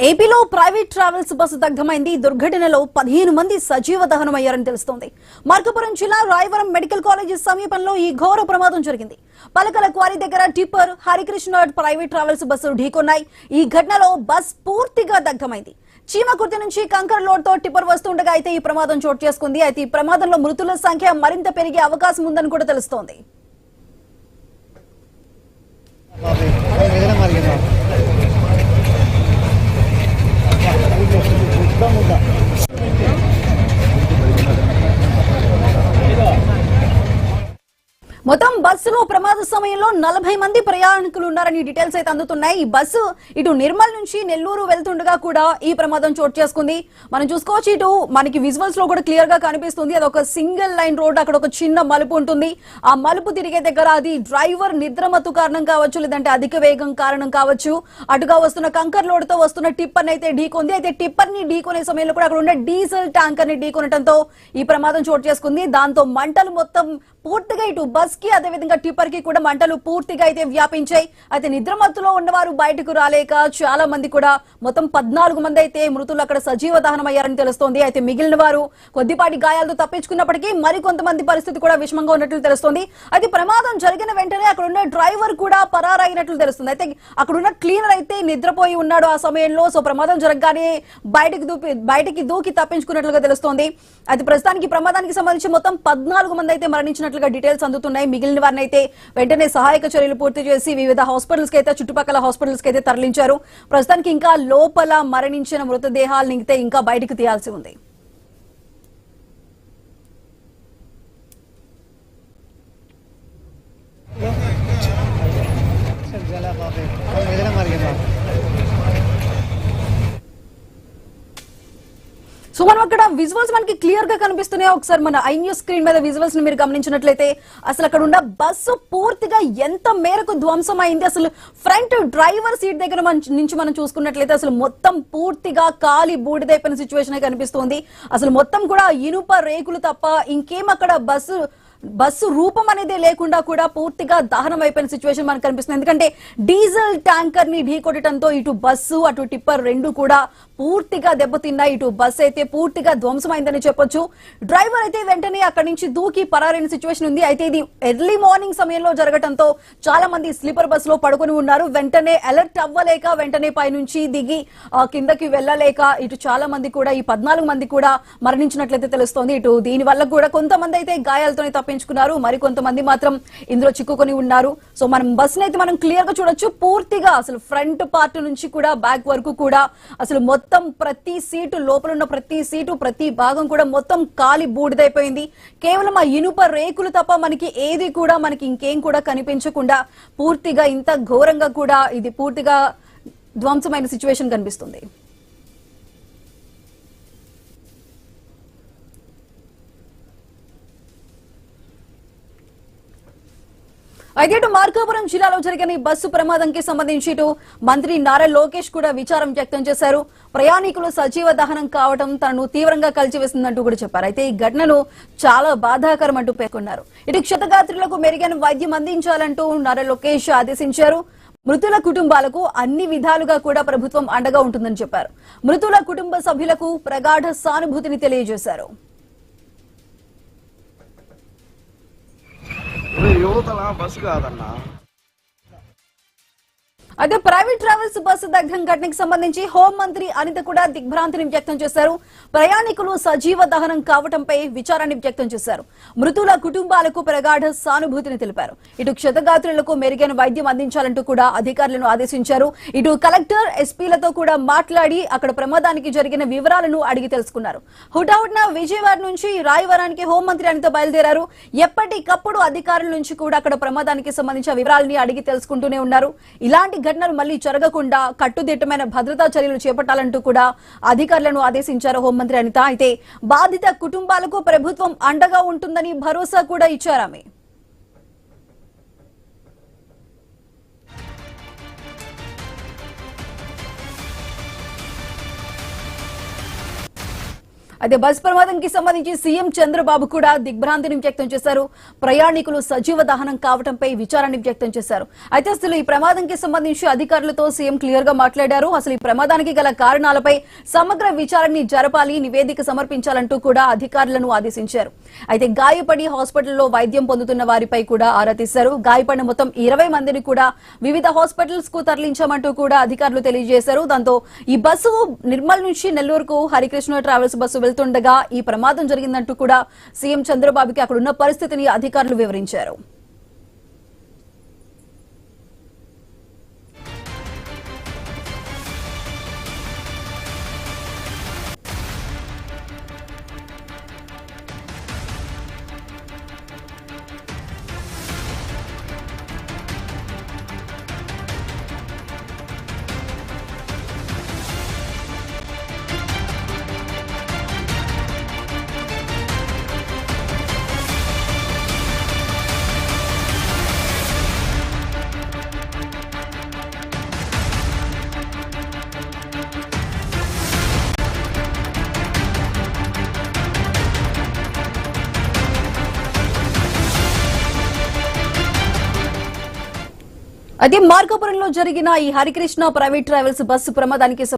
ఏపీలో private travels bus దగ్ధమైంది. దుర్ఘటనలో 15 మంది సజీవ దహనమయ్యారని తెలుస్తోంది. మార్కాపురం జిల్లా రాయవరం మెడికల్ కాలేజీ సమీపంలో ఈ ఘోర ప్రమాదం జరిగింది. పలకల క్వారీ దగ్గర tipper, Harikrishna private travels bus ఢీకొన్నాయి. ఈ ఘటనలో బస్ పూర్తిగా దగ్ధమైంది. చీమకుర్తి నుంచి కంకర్ లోడ్ తో టిప్పర్ వస్తుండగా అయితే ఈ ప్రమాదం చోటు చేసుకుంది. అయితే ఈ ప్రమాదంలో మృతుల సంఖ్య మరింత పెరిగే అవకాశం ఉందని కూడా తెలుస్తోంది. మొత్తం బస్సులో ప్రమాద సమయంలో 40 మంది ప్రయాణికులు ఉన్నారని డీటెయిల్స్ అయితే అందుతున్నాయి. ఈ బస్సు ఇటు నిర్మల్ నుంచి నెల్లూరు వెళ్తుండగా కూడా ఈ ప్రమాదం చోటు చేసుకుంది. మనం చూసుకోవచ్చు, ఇటు మనకి విజువల్స్ లో కూడా క్లియర్ గా కనిపిస్తుంది. అది ఒక సింగిల్ లైన్ రోడ్. అక్కడ ఒక చిన్న మలుపు ఉంటుంది. ఆ మలుపు తిరిగే దగ్గర అది డ్రైవర్ నిద్రమత్తు కారణం కావచ్చు, లేదంటే అధిక వేగం కారణం కావచ్చు, అటుగా వస్తున్న కంకర్ లోడ్ తో వస్తున్న టిప్పర్ అయితే ఢీకొంది. అయితే టిప్పర్ ని ఢీకొనే సమయంలో కూడా అక్కడ ఉన్న డీజిల్ ట్యాంకర్ ని ఢీకొనడంతో ఈ ప్రమాదం చోటు చేసుకుంది. దాంతో మంటలు మొత్తం పూర్తిగా ఇటు బస్ కి అదేవిధంగా టిప్పర్ కి కూడా మంటలు పూర్తిగా అయితే వ్యాపించాయి. అయితే నిద్రమత్తులో ఉన్నవారు బయటకు రాలేక చాలా మంది కూడా మొత్తం 14 మంది అయితే మృతులు అక్కడ సజీవ దహనమయ్యారని తెలుస్తోంది. అయితే మిగిలిన వారు కొద్దిపాటి గాయాలతో తప్పించుకున్నప్పటికీ మరికొంతమంది పరిస్థితి కూడా విషమంగా ఉన్నట్లు తెలుస్తోంది. అయితే ప్రమాదం జరిగిన వెంటనే అక్కడ ఉన్న డ్రైవర్ కూడా పరారైనట్లు తెలుస్తుంది. అయితే అక్కడ ఉన్న క్లీనర్ అయితే నిద్రపోయి ఉన్నాడు ఆ సమయంలో. సో ప్రమాదం జరగగానే బయటికి దూకి తప్పించుకున్నట్లుగా తెలుస్తోంది. అయితే ప్రస్తుతానికి ప్రమాదానికి సంబంధించి మొత్తం 14 మంది అయితే మరణించినట్లు డీటెయిల్స్ అందుతున్నాయి. మిగిలిన వారిని అయితే వెంటనే సహాయక చర్యలు పూర్తి చేసి వివిధ హాస్పిటల్స్ కి అయితే చుట్టుపక్కల హాస్పిటల్స్ కి అయితే తరలించారు. ప్రస్తుతానికి ఇంకా లోపల మరణించిన మృతదేహాలను ఇంకా బయటకు తీయాల్సి ఉంది. సో మనం అక్కడ విజువల్స్ మనకి క్లియర్ గా కనిపిస్తున్నాయి. ఒకసారి మన ఐ న్యూస్ స్క్రీన్ మీద విజువల్స్ ని మీరు గమనించినట్లయితే అసలు అక్కడ ఉన్న బస్సు పూర్తిగా ఎంత మేరకు ధ్వంసం అయింది. అసలు ఫ్రంట్ డ్రైవర్ సీట్ దగ్గర నుంచి మనం చూసుకున్నట్లయితే అసలు మొత్తం పూర్తిగా కాలి బూడిదైపోయిన సిచ్యువేషన్ కనిపిస్తుంది. అసలు మొత్తం కూడా ఇనుప రేకులు తప్ప ఇంకేం అక్కడ బస్సు రూపం అనేది లేకుండా కూడా పూర్తిగా దహనం అయిపోయిన సిచ్యువేషన్ మనకు కనిపిస్తుంది. ఎందుకంటే డీజిల్ ట్యాంకర్ ని ఢీకొట్టడంతో ఇటు బస్సు అటు టిప్పర్ రెండు కూడా పూర్తిగా దెబ్బతిన్నాయి. ఇటు బస్సు అయితే పూర్తిగా ధ్వంసమైందని చెప్పొచ్చు. డ్రైవర్ అయితే వెంటనే అక్కడి నుంచి దూకి పరారైన సిచ్యువేషన్ ఉంది. అయితే ఇది ఎర్లీ మార్నింగ్ సమయంలో జరగడంతో చాలా మంది స్లీపర్ బస్ లో పడుకొని ఉన్నారు. వెంటనే అలర్ట్ అవ్వలేక వెంటనే పైనుంచి దిగి కిందకి వెళ్లలేక ఇటు చాలా మంది కూడా ఈ 14 మంది కూడా మరణించినట్లయితే తెలుస్తోంది. ఇటు దీని వల్ల కూడా కొంతమంది అయితే గాయాలతోనే తప్పించుకున్నారు, మరి కొంతమంది మాత్రం ఇందులో చిక్కుకొని ఉన్నారు. సో మనం బస్ అయితే మనం క్లియర్ గా చూడొచ్చు. పూర్తిగా అసలు ఫ్రంట్ పార్ట్ నుంచి కూడా బ్యాక్ వరకు కూడా అసలు మొత్తం ప్రతి సీటు లోపల ఉన్న ప్రతి సీటు ప్రతి భాగం కూడా మొత్తం కాలి బూడిదైపోయింది. కేవలం ఆ ఇనుప రేకులు తప్ప మనకి ఏది కూడా మనకి ఇంకేం కూడా కనిపించకుండా పూర్తిగా ఇంత ఘోరంగా కూడా ఇది పూర్తిగా ధ్వంసమైన సిచ్యువేషన్ కనిపిస్తుంది. అయితే ఇటు మార్కాపురం జిల్లాలో జరిగిన ఈ బస్సు ప్రమాదంకి సంబంధించి ఇటు మంత్రి నారా లోకేష్ కూడా విచారం వ్యక్తం చేశారు. ప్రయాణికులు సజీవ దహనం కావడం తనను తీవ్రంగా కలిచివేసిందంటూ కూడా చెప్పారు. అయితే ఈ ఘటనను చాలా బాధాకరం అంటూ పేర్కొన్నారు. ఇటు క్షతగాత్రులకు మెరుగైన వైద్యం అందించాలంటూ నారా లోకేష్ ఆదేశించారు. మృతుల కుటుంబాలకు అన్ని విధాలుగా కూడా ప్రభుత్వం అండగా ఉంటుందని చెప్పారు. మృతుల కుటుంబ సభ్యులకు ప్రగాఢ సానుభూతిని తెలియజేశారు. యువతల బస్సు కాదన్నా. అయితే ప్రైవేట్ ట్రావెల్స్ బస్సు దగ్ధం ఘటనకు సంబంధించి హోంమంత్రి అనిత కూడా దిగ్భ్రాంతిని వ్యక్తం చేశారు. ప్రయాణికులు సజీవ దహనం కావడంపై విచారాన్ని వ్యక్తం చేశారు. మృతుల కుటుంబాలకు ప్రగాఢ సానుభూతిని తెలిపారు. ఇటు క్షతగాత్రులకు మెరుగైన వైద్యం అందించాలంటూ కూడా అధికారులను ఆదేశించారు. ఇటు కలెక్టర్, ఎస్పీలతో కూడా మాట్లాడి అక్కడ ప్రమాదానికి జరిగిన వివరాలను అడిగి తెలుసుకున్నారు. హుటాహుటిన విజయవాడ నుంచి రాయవరానికి హోంమంత్రి అనిత బయలుదేరారు. ఎప్పటికప్పుడు అధికారుల నుంచి కూడా అక్కడ ప్రమాదానికి సంబంధించిన వివరాలని అడిగి తెలుసుకుంటూనే ఉన్నారు. ఇలాంటి ఘటనలు మళ్లీ జరగకుండా కట్టుదిట్టమైన భద్రతా చర్యలు చేపట్టాలంటూ కూడా అధికారులను ఆదేశించారు హోంమంత్రి అనిత. అయితే బాధిత కుటుంబాలకు ప్రభుత్వం అండగా ఉంటుందని భరోసా కూడా ఇచ్చారు ఆమె. అదే బస్ ప్రమాదానికి సంబంధించి సీఎం చంద్రబాబు కూడా దిగ్భ్రాంతిని వ్యక్తం చేశారు. ప్రయాణికులు సజీవ దహనం కావడంపై విచారాన్ని వ్యక్తం చేశారు. అయితే అసలు ఈ ప్రమాదానికి సంబంధించి అధికారులతో సీఎం క్లియర్ గా మాట్లాడారు. అసలు ఈ ప్రమాదానికి గల కారణాలపై సమగ్ర విచారణని జరపాలి, నివేదిక సమర్పించాలంటూ కూడా అధికారులను ఆదేశించారు. అయితే గాయపడి హాస్పిటల్లో వైద్యం పొందుతున్న వారిపై కూడా ఆరా తీశారు. గాయపడిన మొత్తం 20 మందిని కూడా వివిధ హాస్పిటల్స్ కు తరలించామంటూ కూడా అధికారులు తెలియజేశారు. దాంతో ఈ బస్సు నిర్మల్ నుంచి నెల్లూరుకు హరికృష్ణ ట్రావెల్స్ బస్సు వెళ్తుండగా ఈ ప్రమాదం జరిగిందంటూ కూడా సీఎం చంద్రబాబుకి అక్కడున్న పరిస్థితిని అధికారులు వివరించారు. అదే మార్కాపురంలో జరిగిన ఈ హరికృష్ణ ప్రైవేట్ ట్రావెల్స్ బస్సు ప్రమాదానికి